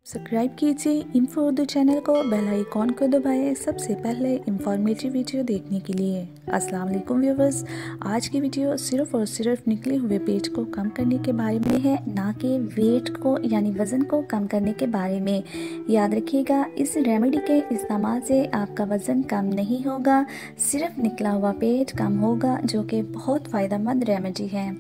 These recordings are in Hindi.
सब्सक्राइब कीजिए इन्फो उर्दू चैनल को, बेल आइकॉन को दबाएं सबसे पहले इंफॉर्मेटिव वीडियो देखने के लिए। अस्सलाम वालेकुम व्यूवर्स, आज की वीडियो सिर्फ और सिर्फ निकले हुए पेट को कम करने के बारे में है, ना कि वेट को यानी वज़न को कम करने के बारे में। याद रखिएगा, इस रेमेडी के इस्तेमाल से आपका वज़न कम नहीं होगा, सिर्फ निकला हुआ पेट कम होगा, जो कि बहुत फ़ायदेमंद रेमेडी है।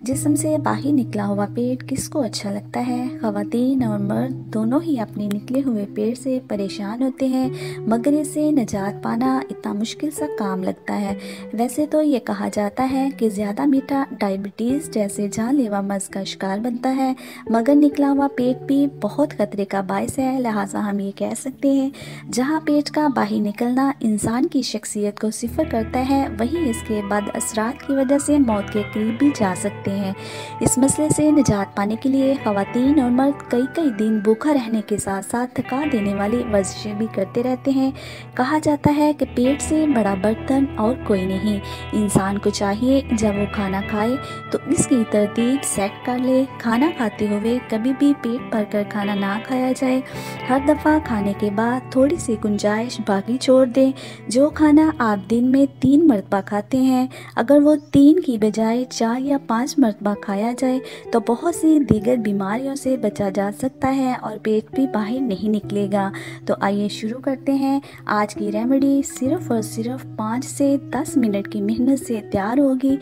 जिस्म से बाहर निकला हुआ पेट किसको अच्छा लगता है? ख़वातीन और मर्द दोनों ही अपने निकले हुए पेट से परेशान होते हैं, मगर इसे निजात पाना इतना मुश्किल सा काम लगता है। वैसे तो ये कहा जाता है कि ज़्यादा मीठा डायबिटीज़ जैसे जानलेवा मर्ज़ का शिकार बनता है, मगर निकला हुआ पेट भी बहुत खतरे का बायस है। लिहाजा हम ये कह सकते हैं, जहाँ पेट का बाहर निकलना इंसान की शख्सियत को सिफर करता है, वहीं इसके बाद असरात की वजह से मौत के करीब भी जा सकते हैं। इस मसले से निजात पाने के लिए ख़वातीन और मर्द कई कई दिन भूखा रहने के साथ साथ थका देने वाली वर्जिशें भी करते रहते हैं। कहा जाता है कि पेट से बड़ा बर्तन और कोई नहीं। इंसान को चाहिए जब वो खाना खाए तो इसकी तरतीब सेट कर ले। खाना खाते हुए कभी भी पेट भर कर खाना ना खाया जाए। हर दफ़ा खाने के बाद थोड़ी सी गुंजाइश बाकी छोड़ दें। जो खाना आप दिन में 3 मरतबा खाते हैं, अगर वो 3 की बजाय 4 या 5 मरतबा खाया जाए तो बहुत सी दीगर बीमारियों से बचा जा सकता है और पेट भी बाहर नहीं निकलेगा। तो आइए शुरू करते हैं। आज की रेमेडी सिर्फ और सिर्फ 5 से 10 मिनट की मेहनत से तैयार होगी,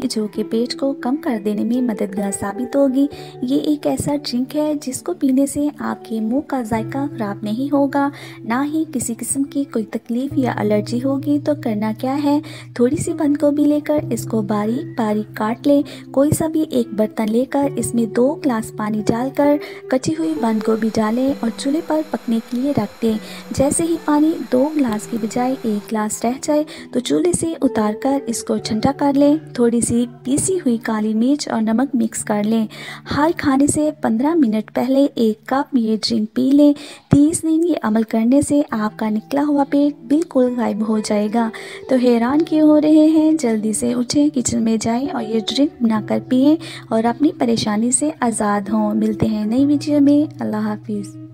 जो कि पेट को कम कर देने में मददगार साबित होगी। ये एक ऐसा ड्रिंक है जिसको पीने से आपके मुंह का जायका ख़राब नहीं होगा, ना ही किसी किस्म की कोई तकलीफ़ या एलर्जी होगी। तो करना क्या है, थोड़ी सी बंद गोभी लेकर इसको बारीक बारीक काट लें। कोई सा भी एक बर्तन लेकर इसमें 2 गिलास पानी डालकर कटी हुई बंद गोभी डालें और चूल्हे पर पकने के लिए रख दें। जैसे ही पानी 2 गिलास की बजाय 1 गिलास रह जाए तो चूल्हे से उतार कर इसको ठंडा कर लें। थोड़ी सी पीसी हुई काली मिर्च और नमक मिक्स कर लें। हर खाने से 15 मिनट पहले 1 कप ये ड्रिंक पी लें। 30 दिन ये अमल करने से आपका निकला हुआ पेट बिल्कुल गायब हो जाएगा। तो हैरान क्यों हो रहे हैं, जल्दी से उठें, किचन में जाएं और ये ड्रिंक बनाकर पिएं और अपनी परेशानी से आज़ाद हों। मिलते हैं नई वीडियो में। अल्लाह हाफिज़।